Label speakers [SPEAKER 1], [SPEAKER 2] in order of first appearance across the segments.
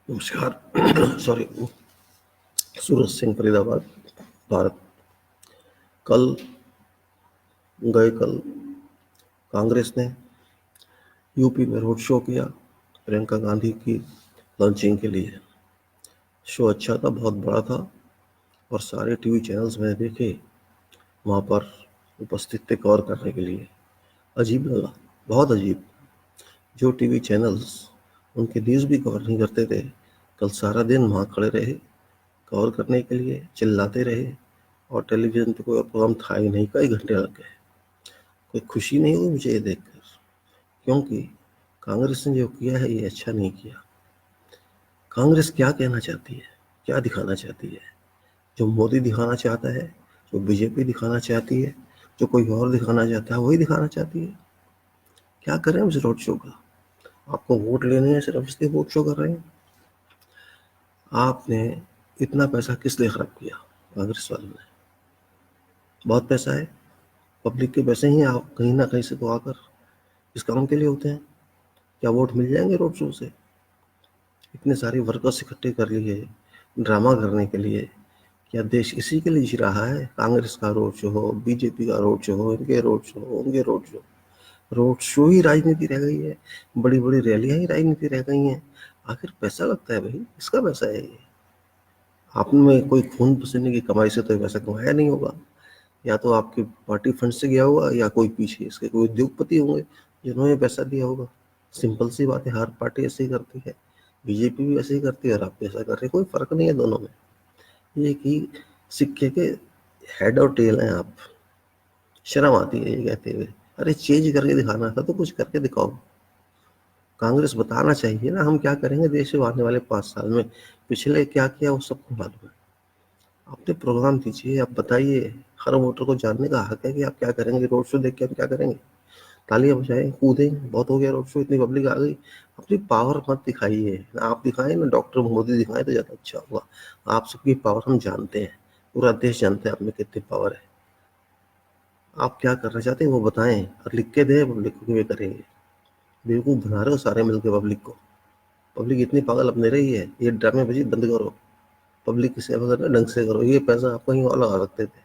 [SPEAKER 1] नमस्कार। सॉरी। सूरज सिंह, फरीदाबाद, भारत। कल कल कांग्रेस ने यूपी में रोड शो किया प्रियंका गांधी की लॉन्चिंग के लिए। शो अच्छा था, बहुत बड़ा था और सारे टीवी चैनल्स मैंने देखे, वहाँ पर उपस्थित थे कवर करने के लिए। अजीब लगा, बहुत अजीब। जो टीवी चैनल्स उनके न्यूज़ भी कवर नहीं करते थे, कल सारा दिन वहाँ खड़े रहे कवर करने के लिए, चिल्लाते रहे। और टेलीविज़न पे कोई प्रोग्राम था ही नहीं, कई घंटे लग गए। कोई खुशी नहीं हुई मुझे ये देखकर, क्योंकि कांग्रेस ने जो किया है ये अच्छा नहीं किया। कांग्रेस क्या कहना चाहती है, क्या दिखाना चाहती है? जो मोदी दिखाना चाहता है, जो बीजेपी दिखाना चाहती है, जो कोई और दिखाना चाहता है, वही दिखाना चाहती है। क्या करें उस रोड शो का? आपको वोट लेने हैं, सिर्फ इसलिए वोट शो कर रहे हैं? आपने इतना पैसा किस लिए खराब किया? कांग्रेस वालों ने बहुत पैसा है, पब्लिक के पैसे ही आप कहीं ना कहीं से तो आकर इस काम के लिए होते हैं। क्या वोट मिल जाएंगे रोड शो से? इतने सारे वर्कर्स इकट्ठे कर लिए ड्रामा करने के लिए। क्या देश इसी के लिए जी रहा है? कांग्रेस का रोड शो हो, बीजेपी का रोड शो हो, इनके रोड शो हो, उनके रोड शो। रोड शो ही राजनीति रह गई है, बड़ी बड़ी रैलियां ही राजनीति रह गई हैं। आखिर पैसा लगता है भाई, किसका पैसा है ये? आपने कोई खून पसीने की कमाई से तो ये पैसा कमाया नहीं होगा। या तो आपकी पार्टी फंड से गया होगा, या कोई पीछे इसके कोई उद्योगपति होंगे जिन्होंने पैसा दिया होगा। सिंपल सी बात है, हर पार्टी ऐसे ही करती है। बीजेपी भी ऐसे ही करती है और आप भी ऐसा कर रहे हैं, कोई फर्क नहीं है दोनों में। ये कि सिक्के के हेड और टेल हैं आप। शर्म आती है ये कहते हुए। अरे चेंज करके दिखाना था तो कुछ करके दिखाओ। कांग्रेस बताना चाहिए ना, हम क्या करेंगे देश में आने वाले 5 साल में। पिछले क्या किया वो सबको मालूम है। अपने प्रोग्राम दीजिए, आप बताइए। हर वोटर को जानने का हक है कि आप क्या करेंगे। रोड शो देख के हम क्या करेंगे? तालियां बजाएं, कूदें, बहुत हो गया रोड शो, इतनी पब्लिक आ गई। अपनी पावर मत दिखाइए, ना आप दिखाएं ना डॉक्टर मोदी दिखाएं तो ज़्यादा अच्छा होगा। आप सबकी पावर हम जानते हैं, पूरा देश जानता है आप में कितनी पावर है। आप क्या करना चाहते हैं वो बताएं और लिख के दें, पब्लिक को वे करेंगे। बेवकूफ़ बना रहे हो सारे मिलकर पब्लिक को। पब्लिक इतनी पागल अब नहीं रही है, ये ड्रामेबाजी बंद करो। पब्लिक की सेवा करना ढंग से करो, ये पैसा आप कहीं और लगा सकते थे।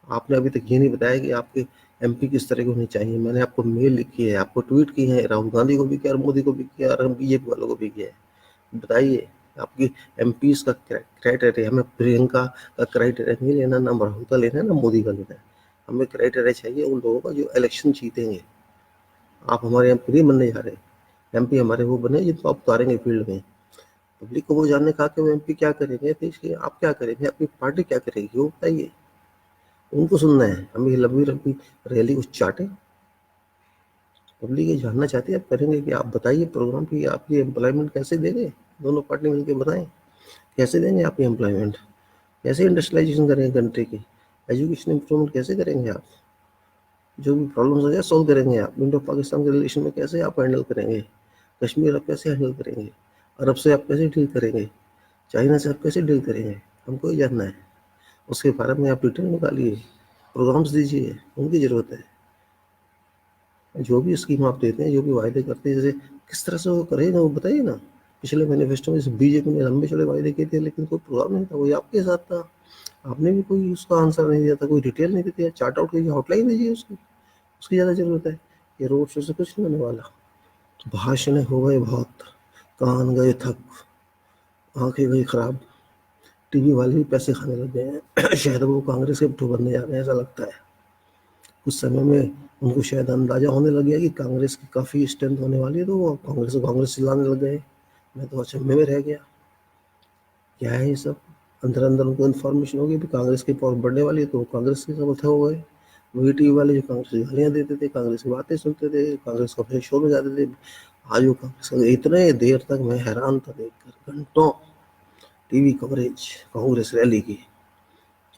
[SPEAKER 1] आपने अभी तक ये नहीं बताया कि आपके एमपी किस तरह के होने चाहिए। मैंने आपको मेल लिखी है, आपको ट्वीट की है, राहुल गांधी को भी किया और मोदी को भी किया और बीजेपी वालों को भी किया है। बताइए आपकी एमपीज का क्राइटेरिया। हमें प्रियंका का क्राइटेरिया नहीं लेना, ना राहुल का लेना है, ना मोदी का लेना है। हमें क्राइटेरिया चाहिए उन लोगों का जो इलेक्शन जीतेंगे। आप हमारे एमपी नहीं बनने जा रहे। एमपी हमारे वो बने जिनको आप उतारेंगे फील्ड में। पब्लिक को वो जानने का कि वो एमपी क्या करेंगे, देश के आप क्या करेंगे, अपनी पार्टी क्या करेगी, वो बताइए। उनको सुनना है, हमें ये लंबी लंबी रैली कुछ चाटे। पब्लिक ये जानना चाहती है आप करेंगे कि आप बताइए प्रोग्राम की आप ये एम्प्लॉयमेंट कैसे देंगे। दोनों पार्टी मिलकर बताएं कैसे देंगे आप ये एम्प्लॉयमेंट, कैसे इंडस्ट्रियलाइजेशन करेंगे कंट्री की, एजुकेशन इंप्रूवमेंट कैसे करेंगे आप, जो भी प्रॉब्लम्स हो जाए सॉल्व करेंगे आप। इंडो पाकिस्तान के रिलेशन में कैसे आप हैंडल करेंगे, कश्मीर आप कैसे हैंडल करेंगे, अरब से आप कैसे डील करेंगे, चाइना से आप कैसे डील करेंगे, हमको ही जानना है। उसके बारे में आप डिटेल निकालिए, प्रोग्राम्स दीजिए, उनकी ज़रूरत है। जो भी स्कीम आप देते हैं, जो भी वायदे करते हैं, जैसे किस तरह से वो करेगा वो बताइए ना। पिछले मैनिफेस्टो में बीजेपी ने लंबे चौड़े वायदे किए थे, लेकिन कोई प्रोग्राम नहीं था, वही आपके साथ था। आपने भी कोई उसका आंसर नहीं दिया था, कोई डिटेल नहीं दी थी। चार्ट आउट कीजिए, आउटलाइन दीजिए उसकी। उसकी ज़्यादा ज़रूरत है। ये रोड शो से कुछ नहीं होने वाला। भाषण हो गए बहुत, कान गए थक, आंखें गई खराब। टीवी वाले भी पैसे खाने लग गए हैं। शायद वो कांग्रेस के भुट्टो बनने जा रहे हैं, ऐसा लगता है। कुछ समय में उनको शायद अंदाजा होने लग गया कि कांग्रेस की काफ़ी स्ट्रेंथ होने वाली है, तो वो कांग्रेस चिल्लाने लग गए। मैं तो अचंभे में रह गया, क्या है ये सब। अंदर अंदर उनको इन्फॉर्मेशन होगी भी कांग्रेस की पावर बढ़ने वाली है, तो वो कांग्रेस के सब हो गए। वही टीवी वाले जो कांग्रेस की गालियाँ देते थे, कांग्रेस की बातें सुनते थे, कांग्रेस का फिर शोर में जाते थे। आज वो कांग्रेस का इतने देर तक मैं हैरान था देखकर, घंटों टीवी कवरेज कांग्रेस रैली की।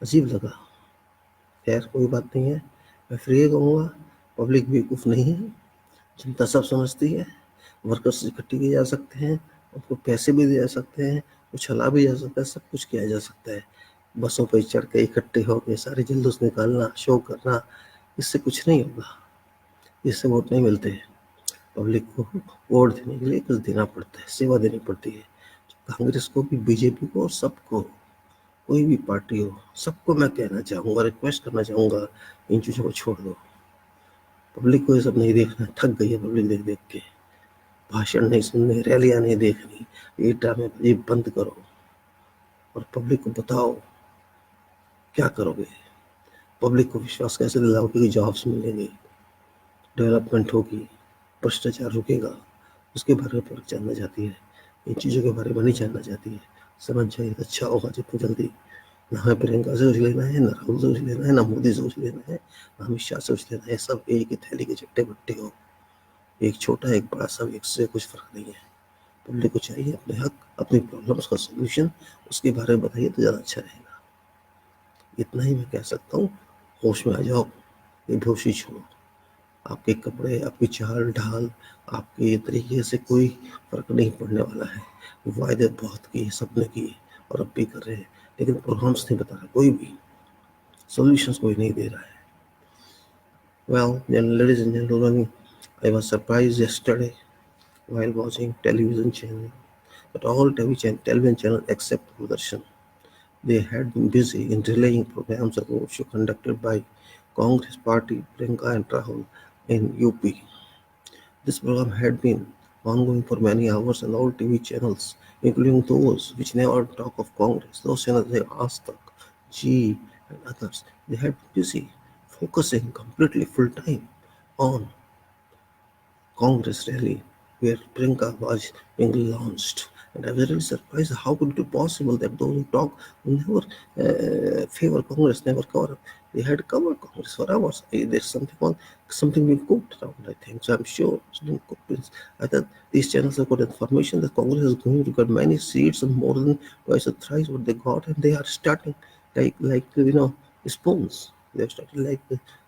[SPEAKER 1] अजीब लगा। खैर कोई बात नहीं है, मैं फिर ये कहूँगा, पब्लिक बेवकूफ़ नहीं है, जनता सब समझती है। वर्कर्स इकट्ठे किए जा सकते हैं, उनको पैसे भी दिए जा सकते हैं, उछला भी जा सकता है, सब कुछ किया जा सकता है। बसों पर चढ़ के इकट्ठे होकर सारे जुलूस निकालना, शो करना, इससे कुछ नहीं होगा, इससे वोट नहीं मिलते। पब्लिक को वोट देने के लिए कुछ देना पड़ता है, सेवा देनी पड़ती है। कांग्रेस को भी, बीजेपी को, और सबको, कोई भी पार्टी हो, सबको मैं कहना चाहूँगा, रिक्वेस्ट करना चाहूँगा, इन चीज़ों को छोड़ दो। पब्लिक को ये सब नहीं देखना, थक गई है पब्लिक देख देख के। भाषण नहीं सुनने, रैलियां नहीं देखनी, ये ड्रामेबाजी बंद करो और पब्लिक को बताओ क्या करोगे। पब्लिक को विश्वास कैसे दिलाओगे कि जॉब्स मिलेंगे, डेवलपमेंट होगी, भ्रष्टाचार रुकेगा, उसके बारे में पब्लिक जानना चाहती है। इन चीज़ों के बारे में नहीं जानना चाहती है। समझ जाए अच्छा होगा जितना जल्दी। ना हमें प्रियंका से कुछ लेना है, ना राहुल से कुछ लेना है, ना मोदी से कुछ लेना है, ना अमित शाह से कुछ लेना है। सब एक ही थैली के चट्टे बट्टे हो, एक छोटा एक बड़ा, सब एक से कुछ फर्क नहीं है। पब्लिक को चाहिए अपने हक, अपनी प्रॉब्लम्स का सोल्यूशन, उसके बारे में बताइए तो ज़्यादा अच्छा रहेगा। इतना ही मैं कह सकता हूँ। होश में आ जाओ, ये बेहोशी छोड़ो। आपके कपड़े, आपकी चाल ढाल, आपके तरीके से कोई फर्क नहीं पड़ने वाला है। वायदे बहुत किए, सबने किए और अब भी कर रहे हैं, लेकिन प्रोग्राम्स नहीं बता रहा कोई भी, सॉल्यूशंस कोई नहीं दे रहा है। Well, ladies and gentlemen, I was surprised yesterday while watching television channel that all television channels except Doordarshan, they had been busy in relaying programs of roadshow conducted by Congress Party Priyanka and Rahul in UP. This program had been ongoing for many hours on all TV channels, including those which never talk of Congress. Those channels like Aaj Tak, G and others, they had been busy focusing completely full time on Congress rally where Priyanka was being launched. And I was really surprised how could it be possible that those who talk never favor Congress, never cover. They had covered Congress for hours. There's something being cooked around, I think. So I'm sure it's being cooked. I thought these channels have got information that Congress is going to get many seats and more than twice or thrice what they got, and they are starting like spoons. They have started like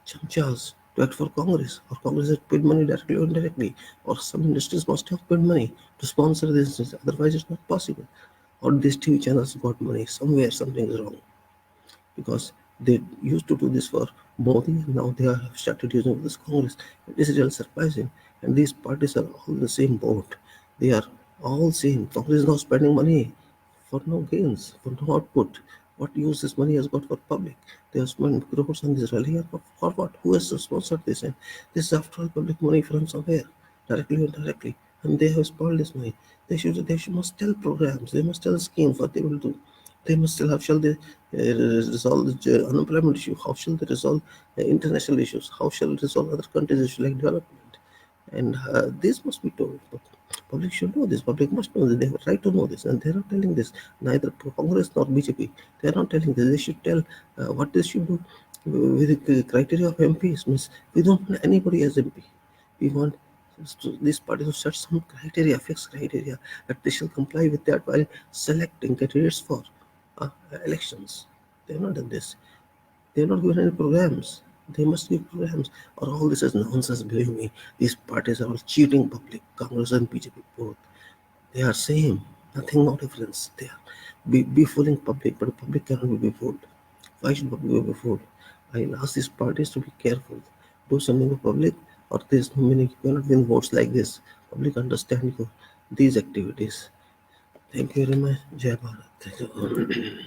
[SPEAKER 1] chamchas to act for Congress, or Congress has paid money directly or indirectly, or some industries must have paid money to sponsor this. Otherwise, it's not possible. Or these TV channels got money somewhere. Something is wrong because they used to do this for Modi, and now they have started using this Congress. It is really surprising. And these parties are all in the same boat. They are all same. Congress is now spending money for no gains, for no output. What use this money has got for public? They have spent crores on this rally for what? Who has sponsored this? And this is after all public money from somewhere, directly or indirectly. And they have spoiled this money. They must tell programs, they must tell schemes what they will do. They must tell how shall they resolve the unemployment issue, how shall they resolve international issues, how shall they resolve other countries' issues like development. And this must be told. But public should know this. Public must know this. They have a right to know this, and they are not telling this. Neither Congress nor BJP. They are not telling this. They should tell what they should do with the criteria of MPs. Means we don't want anybody as MP. We want these parties to set some criteria, fixed criteria, that they shall comply with that while selecting candidates for elections. They have not done this. They have not given any programs. They must give programs, or all this is nonsense. Believe me, these parties are all cheating public. Congress and BJP both. They are same. Nothing, no difference. They are be fooling public, but public cannot be fooled. Why should public be fooled? I'll ask these parties to be careful. Do something to public, or there's no meaning. You cannot win votes like this. Public understand you these activities. Thank you very much. Jai Bharat. Thank you.